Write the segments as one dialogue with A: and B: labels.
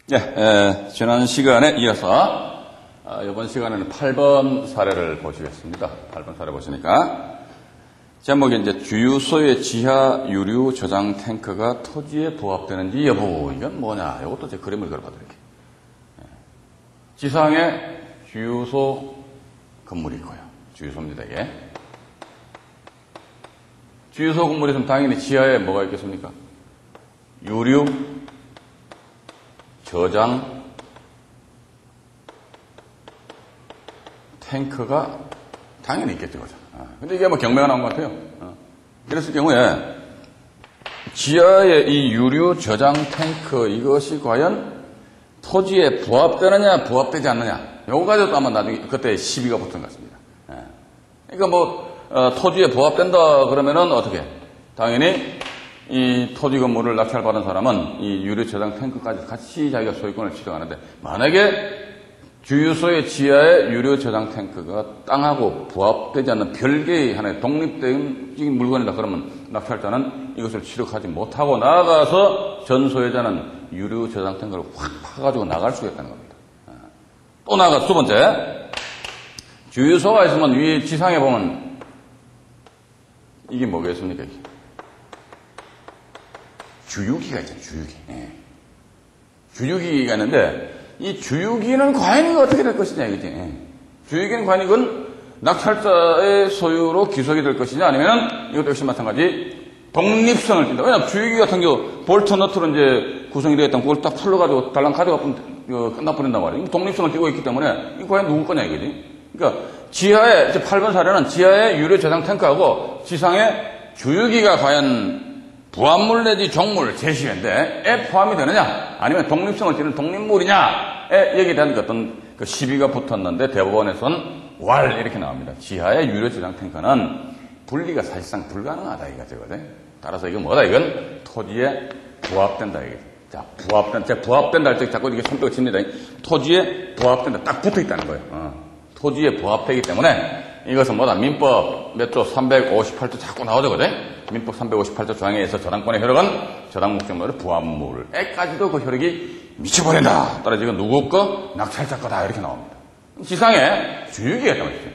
A: 지난 시간에 이어서 이번 시간에는 8번 사례를 보시겠습니다. 8번 사례 보시니까 제목이 이제 주유소의 지하 유류 저장 탱크가 토지에 부합되는지 여부, 이건 뭐냐, 이것도 제 그림을 그려봐드릴게요. 지상에 주유소 건물이 있고요. 주유소입니다, 이게. 주유소 건물이 있으면 당연히 지하에 뭐가 있겠습니까? 유류 저장 탱크가 당연히 있겠죠, 그죠? 근데 이게 뭐 경매가 나온 것 같아요. 그랬을 경우에 지하의 이 유류 저장 탱크, 이것이 과연 토지에 부합되느냐, 부합되지 않느냐, 요거 가지고 또 아마 나중에 그때 시비가 붙은 것 같습니다. 그러니까 뭐 토지에 부합된다 그러면은 어떻게? 당연히 이 토지 건물을 낙찰받은 사람은 이 유류 저장 탱크까지 같이 자기가 소유권을 취득하는데, 만약에 주유소의 지하에 유류 저장 탱크가 땅하고 부합되지 않는 별개의 하나의 독립적인 물건이다 그러면 낙찰자는 이것을 취득하지 못하고 나가서 전 소유자는 유류 저장 탱크를 확 파가지고 나갈 수가 있다는 겁니다. 또 나가 두 번째, 주유소가 있으면 위 지상에 보면 이게 뭐겠습니까? 주유기가 있잖아요, 주유기. 주유기가 있는데, 이 주유기는 과연 이거 어떻게 될 것이냐, 이거지. 주유기는 과연 이건 낙찰자의 소유로 기속이 될 것이냐, 아니면 이것도 역시 마찬가지 독립성을 띈다. 왜냐면 주유기 같은 경우 볼트 너트로 이제 구성이 되어 있다면 그걸 딱 풀러가지고 달랑 가져가면 끝나버린단 말이에요. 독립성을 띠고 있기 때문에 이거 과연 누구 거냐, 이거지. 그러니까 지하에, 이제 8번 사례는 지하에 유류 저장 탱크하고 지상에 주유기가 과연 부합물 내지 종물 제시인데 포함이 되느냐, 아니면 독립성을 띠는 독립물이냐에 여기에 대한 어떤 그 시비가 붙었는데 대법원에서는 왈 이렇게 나옵니다. 지하의 유료 저장 탱크는 분리가 사실상 불가능하다 이거죠. 따라서 이건 뭐다? 이건 토지에 부합된다 이거죠. 자, 부합된다 할 때 자꾸 이렇게 손뼉을 칩니다. 토지에 부합된다, 딱 붙어 있다는 거예요. 토지에 부합되기 때문에 이것은 뭐다? 민법 몇 조 358조 자꾸 나오죠, 그죠? 민법 358조 조항에 의해서 저당권의 효력은 저당 목적물의 부합물에까지도 그 효력이 미쳐버린다. 따라서 이건 누구 거? 낙찰자 거다. 이렇게 나옵니다. 지상에 주유기가 있다고 했어요.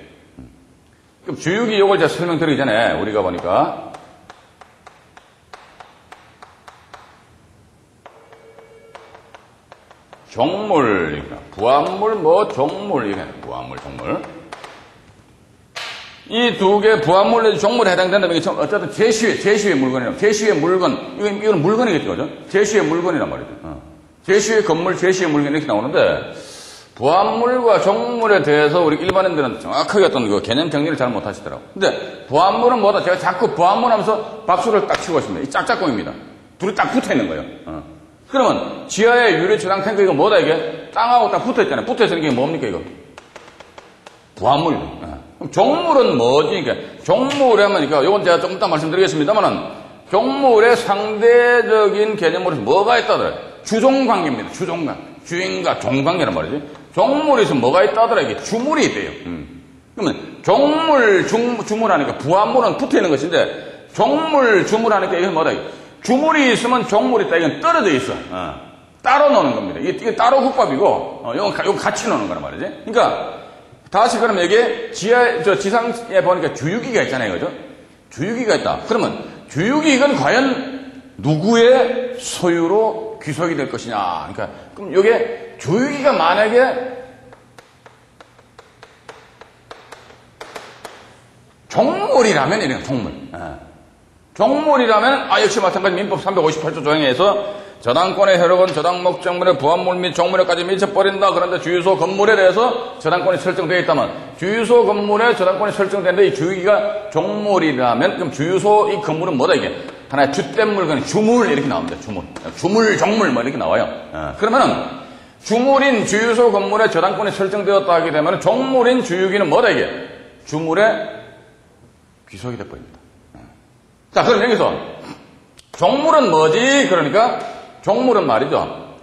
A: 그럼 주유기 요걸 제가 설명드리기 전에 우리가 보니까 종물, 부합물, 종물, 이게 부합물, 종물. 이 두 개 부합물 내지 종물에 해당된다면 이게 어쨌든 제시의 물건이라고. 제시의 물건, 이거는 물건이겠죠, 그죠? 제시의 물건이란 말이죠. 제시의 건물, 제시의 물건 이렇게 나오는데, 부합물과 종물에 대해서 우리 일반인들은 정확하게 어떤 그 개념 정리를 잘 못하시더라고요. 근데 부합물은 뭐다? 제가 자꾸 부합물 하면서 박수를 딱 치고 있습니다. 이 짝짝꿍입니다. 둘이 딱 붙어 있는 거예요. 그러면 지하의 유류 저장 탱크 이거 뭐다 이게? 땅하고 딱 붙어 있잖아요. 붙어 있으니까 이게 뭡니까 이거? 부합물. 그럼 종물은 뭐지? 그러니까 종물에 하면, 그러니까 이건 제가 조금 이따 말씀드리겠습니다만은 종물의 상대적인 개념으로 뭐가 있다더라? 주종관계입니다. 주종관. 주인과 종관계란 말이지. 종물이 있으면 뭐가 있다더라? 이게 주물이 있대요. 그러면 종물, 주물 하니까 부합물은 붙어 있는 것인데 종물, 주물 하니까 이건 뭐다? 주물이 있으면 종물이 있다. 이건 떨어져 있어. 따로 노는 겁니다. 이게 따로 국밥이고, 이건 같이 노는 거란 말이지. 그러니까, 다시 그러면 여기에 지상에 보니까 주유기가 있잖아요. 그죠? 주유기가 있다. 그러면 주유기 이건 과연 누구의 소유로 귀속이 될 것이냐. 그러니까, 그럼 이게 주유기가 만약에 종물이라면 이래요. 종물. 종물이라면 역시 마찬가지 민법 358조 조항에 의해서 저당권의 효력은 저당 목적물의 부합물 및 종물에까지 미쳐버린다. 그런데 주유소 건물에 대해서 저당권이 설정되어 있다면 주유소 건물에 저당권이 설정되는데 이 주유기가 종물이라면 그럼 주유소 이 건물은 뭐다 이게? 하나의 주된 물건이 주물 이렇게 나옵니다. 주물, 종물 뭐 이렇게 나와요. 그러면은 주물인 주유소 건물에 저당권이 설정되었다 하게 되면 종물인 주유기는 뭐다 이게? 주물에 귀속이 돼버립니다. 자, 그럼 여기서 종물은 뭐지? 그러니까 종물은 말이죠.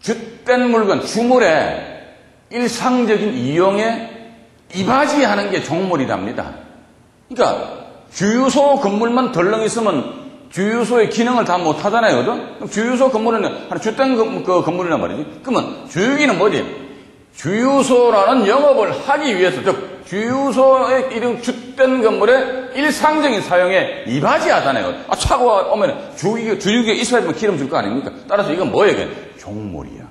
A: 주된 물건, 주물의 일상적인 이용에 이바지하는 게 종물이랍니다. 그러니까 주유소 건물만 덜렁 있으면 주유소의 기능을 다 못하잖아요. 그죠? 그럼 주유소 건물은 하나 주된 건물이란 말이지. 그러면 주유기는 뭐지? 주유소라는 영업을 하기 위해서, 즉 주유소의 이런 주된 건물의 일상적인 사용에 이바지하잖아요. 차가 오면 주유기가 있어야지만 기름 줄 거 아닙니까? 따라서 이건 뭐예요? 이게 종물이야.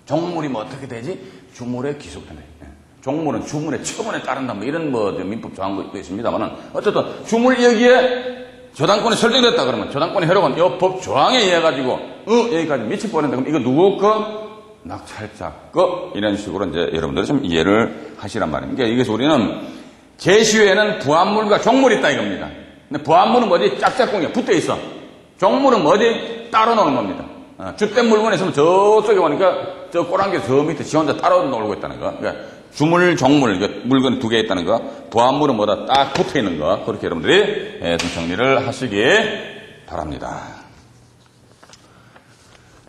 A: 종물이 뭐 어떻게 되지? 주물에 기속되네. 종물은 주물의 처분에 따른다. 뭐 이런 민법 조항도 있습니다만은 어쨌든 주물 여기에 저당권이 설정됐다 그러면 저당권의 효력은 이 법 조항에 의해 가지고 여기까지 미칠 뻔했다. 그럼 이거 누구 거? 낙찰자 거? 이런 식으로 이제 여러분들이 좀 이해를 하시란 말입니다. 그러니까 여기서 우리는 제시에는 부합물과 종물이 있다 이겁니다. 근데 부합물은 뭐지? 짝짝꿍이야. 붙어 있어. 종물은 뭐지? 따로 노는 겁니다. 주된 물건이 있으면 저쪽에 오니까 저 꼬랑지 저 밑에 지 혼자 따로 놀고 있다는 거. 그러니까 주물, 종물, 물건이 두 개 있다는 거. 부합물은 뭐다? 딱 붙어 있는 거. 그렇게 여러분들이 좀 정리를 하시기 바랍니다.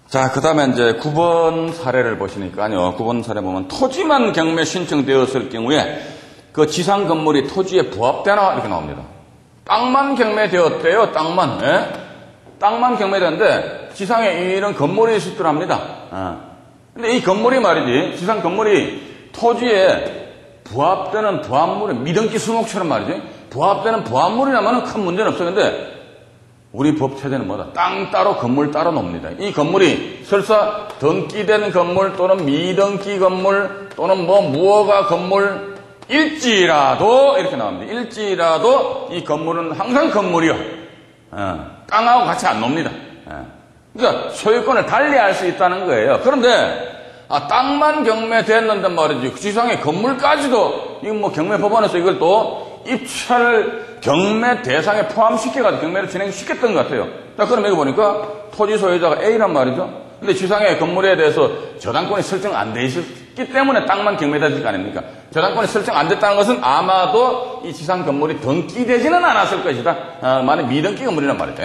A: 자, 그 다음에 이제 9번 사례를 보시니까요. 9번 사례 보면 토지만 경매 신청되었을 경우에 그 지상 건물이 토지에 부합되나? 이렇게 나옵니다. 땅만 경매되었대요. 땅만. 예? 땅만 경매되었는데 지상에 이런 건물이 있을 줄 압니다. 근데 이 건물이 말이지, 지상 건물이 토지에 부합되는 부합물이 미등기 수목처럼 말이지, 부합되는 부합물이라면 큰 문제는 없어요. 근데 우리 법 체제는 뭐다? 땅 따로 건물 따로 놉니다. 이 건물이 설사 등기된 건물 또는 미등기 건물 또는 무허가 건물 일지라도 이렇게 나옵니다. 일지라도 이 건물은 항상 건물이요. 땅하고 같이 안 놉니다. 그러니까 소유권을 달리할 수 있다는 거예요. 그런데 땅만 경매됐는데 말이지 지상의 건물까지도 이거 경매법원에서 이걸 또 입찰 경매 대상에 포함시켜가지고 경매를 진행시켰던 것 같아요. 자, 그럼 여기 보니까 토지 소유자가 A란 말이죠. 근데 지상의 건물에 대해서 저당권이 설정 안 돼 있었기 때문에 땅만 경매되지 아닙니까? 저당권이 설정 안 됐다는 것은 아마도 이 지상 건물이 등기되지는 않았을 것이다. 만약 미등기 건물이란 말이죠.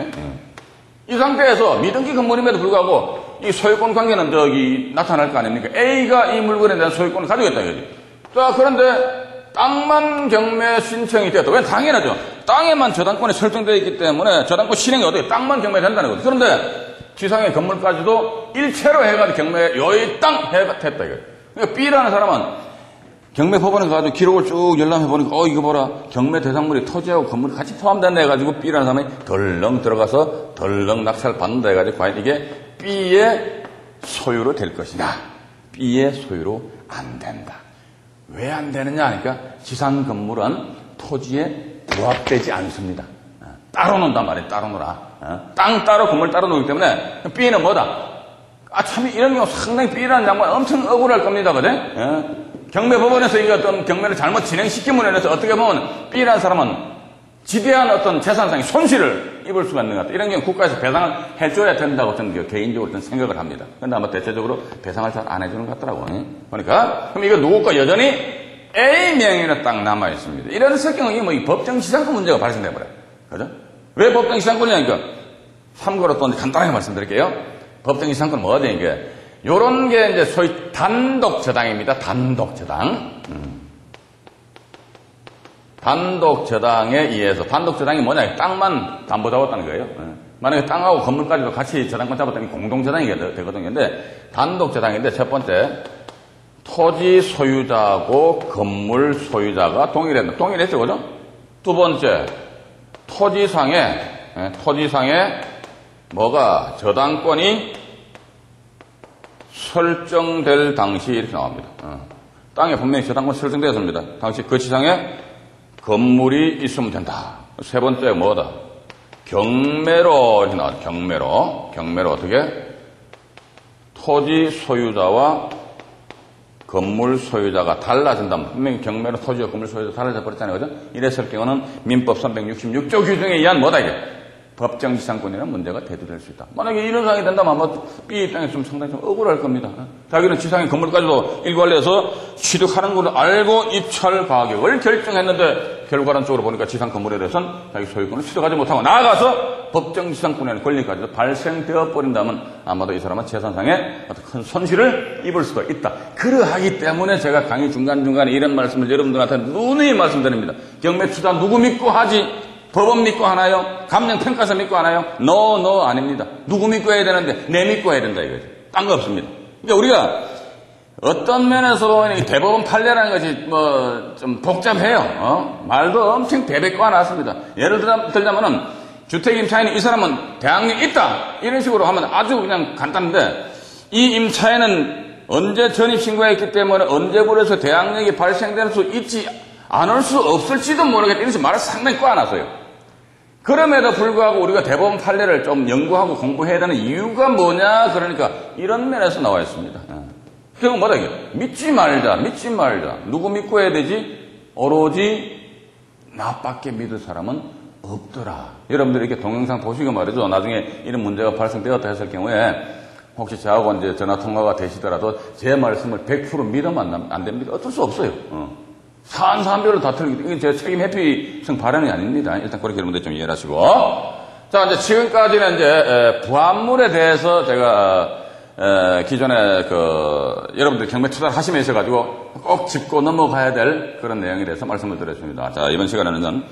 A: 이 상태에서 미등기 건물임에도 불구하고 이 소유권 관계는 나타날 거 아닙니까? A가 이 물건에 대한 소유권을 가지고 있다 이거지. 자, 그런데 땅만 경매 신청이 되었다. 왜? 당연하죠. 땅에만 저당권이 설정되어 있기 때문에 저당권 실행이 어떻게 땅만 경매된다는 거죠. 그런데 지상의 건물까지도 일체로 해가지고 경매 여의 땅 했다 이거예요. 그러니까 B라는 사람은 경매 법원에 가가지고 기록을 쭉 열람해보니까 이거 봐라. 경매 대상물이 토지하고 건물이 같이 포함된다 해가지고 B라는 사람이 덜렁 들어가서 덜렁 낙찰 받는다 해가지고 과연 이게 B의 소유로 될 것이냐. B의 소유로 안 된다. 왜 안 되느냐 하니까 지상 건물은 토지에 부합되지 않습니다. 따로 논단 말이에요. 따로 놀아. 땅 따로 건물 따로 놓기 때문에 B는 뭐다? 참 이런 경우 상당히 B라는 장관 엄청 억울할 겁니다. 그죠? 경매법원에서 이거 어떤 경매를 잘못 진행시킴으로 인해서 어떻게 보면 B라는 사람은 지대한 어떤 재산상의 손실을 입을 수가 있는 것 같아요. 이런 경우 국가에서 배상을 해줘야 된다고 저는 개인적으로 생각을 합니다. 그런데 아마 대체적으로 배상을 잘 안 해주는 것 같더라고요. 그러니까 그럼 이거 누구 거 여전히 A 명의로 딱 남아 있습니다. 이런 경우에 이 법정지상권 문제가 발생돼 버려요. 그죠? 왜 법정지상권이냐니까 참고로 또 간단하게 말씀드릴게요. 법정지상권은 뭐죠? 이게 요런 게 이제 소위 단독저당입니다. 단독저당. 단독저당에 의해서, 단독저당이 뭐냐? 땅만 담보 잡았다는 거예요. 만약에 땅하고 건물까지도 같이 저당권 잡았다면 공동저당이 되거든요. 근데 단독저당인데 첫 번째, 토지 소유자하고 건물 소유자가 동일했다. 동일했죠, 그죠? 두 번째, 토지상에 뭐가 저당권이 설정될 당시 이렇게 나옵니다. 땅에 분명히 저당권 설정되었습니다. 당시 그 지상에 건물이 있으면 된다. 세 번째 뭐다? 경매로 이렇게 나와요. 경매로 어떻게? 토지 소유자와 건물 소유자가 달라진다. 분명히 경매로 토지와 건물 소유자가 달라져 버렸잖아요. 그죠? 이랬을 경우는 민법 366조 규정에 의한 뭐다 이게? 법정지상권이라는 문제가 대두될 수 있다. 만약에 이런 상황이 된다면 아마 B 입장에서 좀 상당히 좀 억울할 겁니다. 자기는 지상의 건물까지도 일관해서 취득하는 걸 알고 입찰 가격을 결정했는데 결과론적으로 보니까 지상 건물에 대해서는 자기 소유권을 취득하지 못하고 나아가서 법정지상권의 권리까지도 발생되어 버린다면 아마도 이 사람은 재산상에 어떤 큰 손실을 입을 수도 있다. 그러하기 때문에 제가 강의 중간중간에 이런 말씀을 여러분들한테 누누이 말씀드립니다. 경매 투자 누구 믿고 하지? 법원 믿고 하나요? 감정평가서 믿고 하나요? No, 아닙니다. 누구 믿고 해야 되는데? 내 믿고 해야 된다 이거죠. 딴 거 없습니다. 그러니까 우리가 어떤 면에서 대법원 판례라는 것이 좀 복잡해요. 말도 엄청 베베 꼬아놨습니다. 예를 들자면은 주택 임차인이 이 사람은 대항력이 있다 이런 식으로 하면 아주 그냥 간단한데 이 임차인은 언제 전입신고했기 때문에 언제부터 대항력이 발생될 수 있지 않을 수 없을지도 모르겠다 이런 식으로 말을 상당히 꼬아놨어요. 그럼에도 불구하고 우리가 대법원 판례를 좀 연구하고 공부해야 되는 이유가 뭐냐 그러니까 이런 면에서 나와 있습니다. 그건 뭐다 이게? 믿지 말자. 누구 믿고 해야 되지? 오로지 나밖에 믿을 사람은 없더라. 여러분들이 이렇게 동영상 보시고 말이죠. 나중에 이런 문제가 발생되었다 했을 경우에 혹시 저하고 이제 전화 통화가 되시더라도 제 말씀을 100% 믿으면 안 됩니다. 어쩔 수 없어요. 사안별로 다 틀리기 때문에 이게 제 책임 회피성 발언이 아닙니다. 일단 그렇게 여러분들 좀 이해하시고. 자, 이제 지금까지는 이제 부합물에 대해서 제가 기존에 여러분들 경매 투자를 하시면서 가지고 꼭 짚고 넘어가야 될 그런 내용에 대해서 말씀을 드렸습니다. 자, 이번 시간에는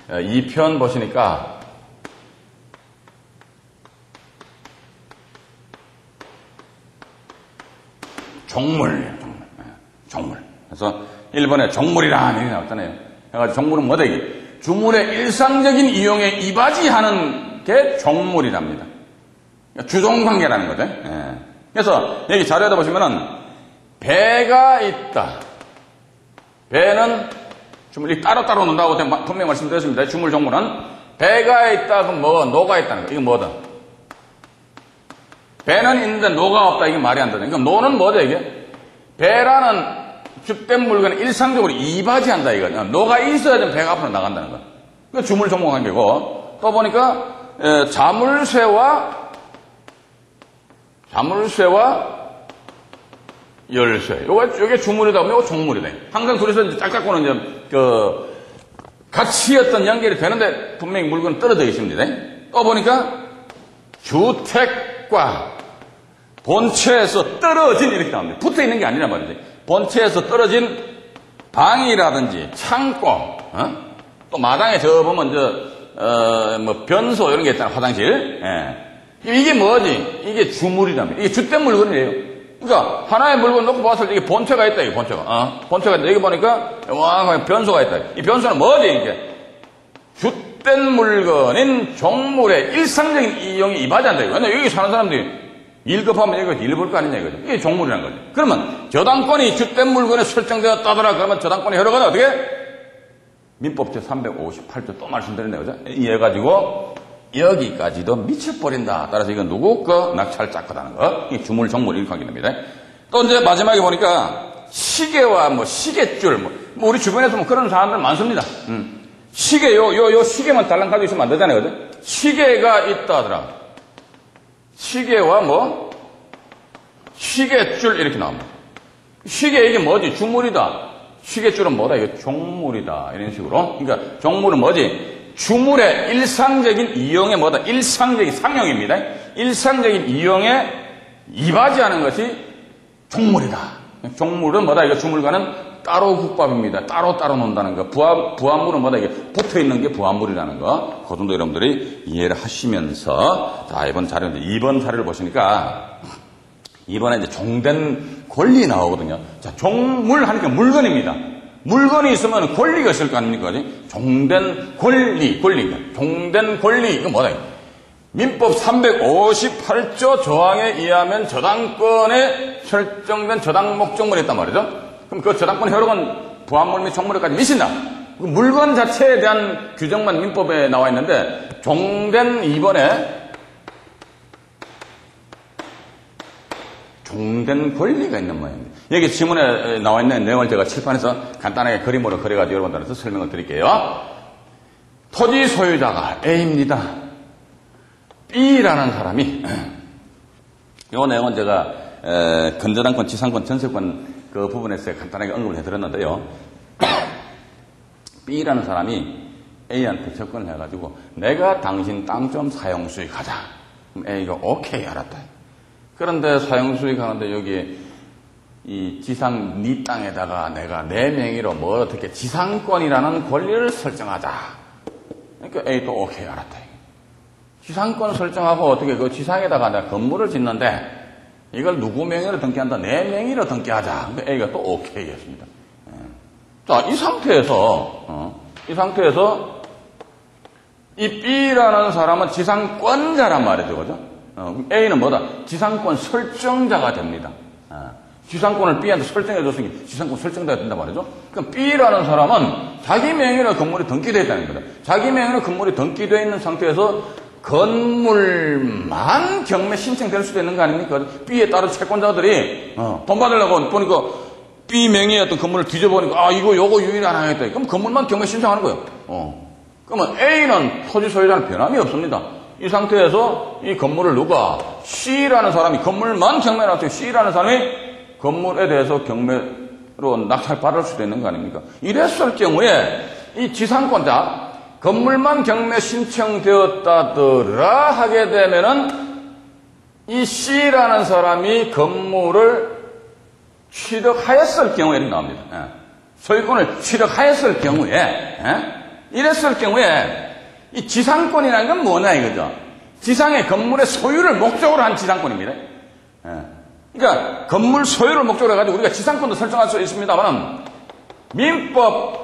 A: 2편 보시니까 종물. 그래서 1번에 종물이라는 얘기 나왔잖아요. 그래가지고 종물은 뭐다 이게? 주물의 일상적인 이용에 이바지하는 게 종물이랍니다. 주종관계라는 거죠. 그래서 여기 자료에다 보시면은 배가 있다. 배는 주물이 따로따로 논다고 분명히 말씀드렸습니다. 주물 종물은 배가 있다. 그럼 뭐 노가 있다는 거. 이건 뭐다? 배는 있는데 노가 없다. 이게 말이 안 되네. 그럼 노는 뭐죠 이게? 배라는 주된 물건을 일상적으로 이바지한다 이거죠. 노가 있어야 배가 앞으로 나간다는 거. 그 주물 종목 관계고 또 보니까 자물쇠와 열쇠. 요게 주물이다 보면 요거 종물이다. 항상 둘이서 이제 짝짝고는 이제 같이 어떤 연결이 되는데 분명히 물건은 떨어져 있습니다. 또 보니까 주택과 본체에서 떨어진 이렇게 나옵니다. 붙어 있는 게 아니란 말이지. 본체에서 떨어진 방이라든지 창고, 또 마당에 저 보면 변소 이런 게 있잖아, 화장실. 이게 뭐지? 이게 주물이랍니다. 이게 주된 물건이에요. 그러니까 하나의 물건 놓고 봤을 때 이게 본체가 있다, 이게 본체가. 본체가 있다. 여기 보니까 와, 변소가 있다. 이 변소는 뭐지, 이게? 주된 물건인 종물의 일상적인 이용이 이바지한다, 이거. 여기 사는 사람들이 일 급하면 이거 일 볼 거 아니냐 이거죠. 이게 종물이라는 거죠. 그러면 저당권이 주된 물건에 설정되었다더라. 그러면 저당권의 효력은 어떻게? 민법 제358조 또 말씀드렸네요. 그죠? 이해가지고 여기까지도 미쳐버린다. 따라서 이건 누구 거? 낙찰 짝거다는 거. 이게 주물, 종물 이렇게 하게 됩니다. 또 이제 마지막에 보니까 시계와 시계줄 우리 주변에서 그런 사람들 많습니다. 시계 요 시계만 달랑 가지고 있으면 안 되잖아요. 그죠? 시계가 있다더라. 시계와 시계줄 이렇게 나옵니다. 시계 이게 뭐지? 주물이다. 시계줄은 뭐다? 이게 종물이다. 이런 식으로. 그러니까 종물은 뭐지? 주물의 일상적인 이용에 뭐다? 일상적인 상용입니다. 일상적인 이용에 이바지하는 것이 종물이다. 종물은 뭐다? 이거 주물과는 따로 국밥입니다. 따로 논다는 거. 부합물은 뭐다? 이게 붙어 있는 게 부합물이라는 거. 그 정도 여러분들이 이해를 하시면서, 자, 이번 자료인데, 2번 자료를 보시니까, 2번에 이제 종된 권리 나오거든요. 자, 종물 하니까 물건입니다. 물건이 있으면 권리가 있을 거 아닙니까? 종된 권리. 종된 권리. 이거 뭐다? 민법 358조 조항에 의하면 저당권에 설정된 저당 목적물이 있단 말이죠. 그럼 그 저당권 효력은 부합물 및 종물에까지 미친다. 물건 자체에 대한 규정만 민법에 나와 있는데 종된 2번에 종된 권리가 있는 모양입니다. 여기 지문에 나와 있는 내용을 제가 칠판에서 간단하게 그림으로 그려가지고 여러분들한테 설명을 드릴게요. 토지 소유자가 A입니다. B라는 사람이 이 내용은 제가 건전한권, 지상권, 전세권 그 부분에서 간단하게 언급을 해드렸는데요. B라는 사람이 A한테 접근을 해가지고 내가 당신 땅 좀 사용수익하자. 그럼 A가 오케이 알았다. 그런데 사용수익하는데 여기 이 지상 네 땅에다가 내가 내 명의로 어떻게 지상권이라는 권리를 설정하자. 그러니까 A 또 오케이, 알았다. 지상권 설정하고 어떻게 그 지상에다가 내가 건물을 짓는데 이걸 누구 명의로 등기한다? 내 명의로 등기하자. 그러니까 A가 또 오케이 했습니다. 자, 이 상태에서 이 B라는 사람은 지상권자란 말이죠. 그죠? A는 뭐다? 지상권 설정자가 됩니다. 지상권을 B한테 설정해줬으니 지상권 설정자가 된단 말이죠. 그럼 B라는 사람은 자기 명의로 건물이 등기되어 있다는 거다. 자기 명의로 건물이 등기되어 있는 상태에서 건물만 경매 신청될 수도 있는 거 아닙니까? B에 따른 채권자들이 돈 받으려고 보니까 B 명의의 어떤 건물을 뒤져보니까 요거 유일히 안 하겠다. 그럼 건물만 경매 신청하는 거예요. 그러면 A는 토지 소유자는 변함이 없습니다. 이 상태에서 이 건물을 누가 C라는 사람이 건물만 경매를 하죠. C라는 사람이 건물에 대해서 경매로 낙찰받을 수도 있는 거 아닙니까? 이랬을 경우에 이 지상권자 건물만 경매 신청되었다더라 하게 되면은 이 C라는 사람이 건물을 취득하였을 경우에 이렇게 나옵니다. 소유권을 취득하였을 경우에 이랬을 경우에 이 지상권이라는 건 뭐냐 이거죠. 지상의 건물의 소유를 목적으로 한 지상권입니다. 그러니까 건물 소유를 목적으로 해가지고 우리가 지상권도 설정할 수 있습니다만 민법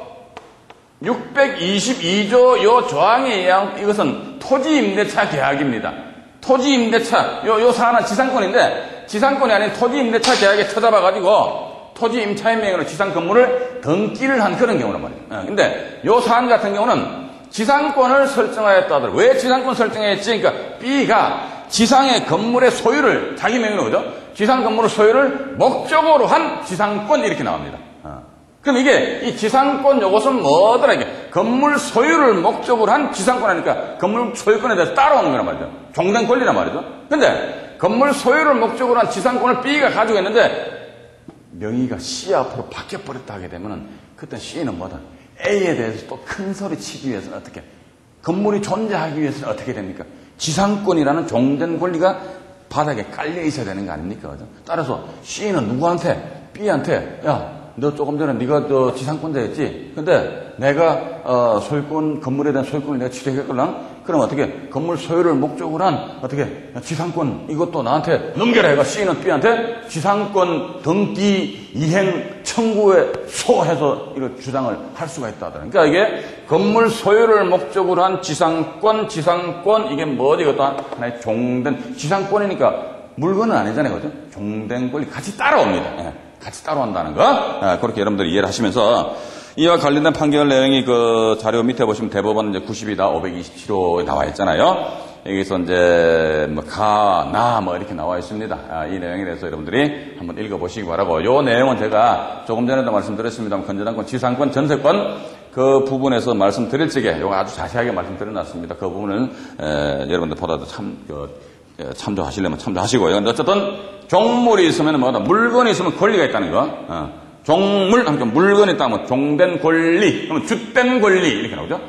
A: 622조 요 조항에 의한 이것은 토지임대차 계약입니다. 토지임대차 요 사안은 지상권인데 지상권이 아닌 토지임대차 계약에 찾아봐가지고 토지임차인 명의로 지상 건물을 등기를 한 그런 경우란 말이에요. 근데 요 사안 같은 경우는 지상권을 설정하였다 하더라도 왜 지상권 설정했지? 그러니까 B가 지상의 건물의 소유를 자기 명의로 그죠? 지상 건물의 소유를 목적으로 한 지상권 이렇게 나옵니다. 그럼 이게 이 지상권 요것은 뭐더라 이게 건물 소유를 목적으로 한 지상권 하니까 건물 소유권에 대해서 따라오는 거란 말이죠. 종된 권리란 말이죠. 근데 건물 소유를 목적으로 한 지상권을 B가 가지고 있는데 명의가 C 앞으로 바뀌어버렸다 하게 되면은 그때 C는 뭐다? A에 대해서 또 큰 소리 치기 위해서는 어떻게 건물이 존재하기 위해서는 어떻게 됩니까? 지상권이라는 종된 권리가 바닥에 깔려 있어야 되는 거 아닙니까? 그죠? 따라서 C는 누구한테? B한테 야 너 조금 전에 네가 너 지상권자였지? 근데 내가 소유권 건물에 대한 소유권을 내가 취득했거든. 그럼 어떻게 건물 소유를 목적으로 한 어떻게 지상권 이것도 나한테 넘겨라 해가 C는 B한테 지상권 등기 이행 청구에 소해서 이런 주장을 할 수가 있다. 그러니까 이게 건물 소유를 목적으로 한 지상권 이게 뭐지? 이것도 하나의 종된 지상권이니까 물건은 아니잖아요, 그죠? 종된 권리 같이 따라옵니다. 같이 따라온다는 거 그렇게 여러분들이 이해를 하시면서 이와 관련된 판결 내용이 그 자료 밑에 보시면 대법원 이제 90이다 527호에 나와 있잖아요. 여기서 이제 뭐 나 이렇게 나와 있습니다. 이 내용에 대해서 여러분들이 한번 읽어보시기 바라고. 이 내용은 제가 조금 전에도 말씀드렸습니다만 건전한권, 지상권, 전세권 그 부분에서 말씀드릴 적에 이거 아주 자세하게 말씀드려놨습니다. 그 부분을 여러분들 보다도 참조하시려면 참조하시고요. 어쨌든 종물이 있으면 뭐다? 물건이 있으면 권리가 있다는 거. 종물, 그러니까 물건이 있다면 종된 권리, 그러면 죗된 권리 이렇게 나오죠.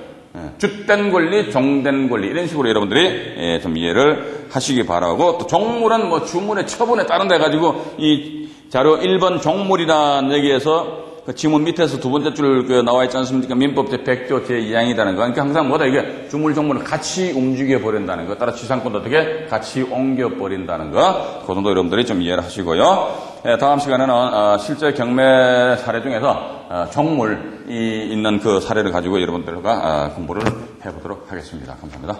A: 죗된 권리, 종된 권리 이런 식으로 여러분들이 좀 이해를 하시기 바라고. 또 종물은 뭐 주물의 처분에 따른다 해가지고 이 자료 1번 종물이라는 얘기에서 그 지문 밑에서 두 번째 줄 나와 있지 않습니까? 민법 제100조 제2항이라는 거. 그러니까 항상 뭐다? 이게 주물, 종물을 같이 움직여 버린다는 거. 따라 지상권도 어떻게 같이 옮겨 버린다는 거. 그 정도 여러분들이 좀 이해를 하시고요. 다음 시간에는 실제 경매 사례 중에서 종물이 있는 그 사례를 가지고 여러분들과 공부를 해보도록 하겠습니다. 감사합니다.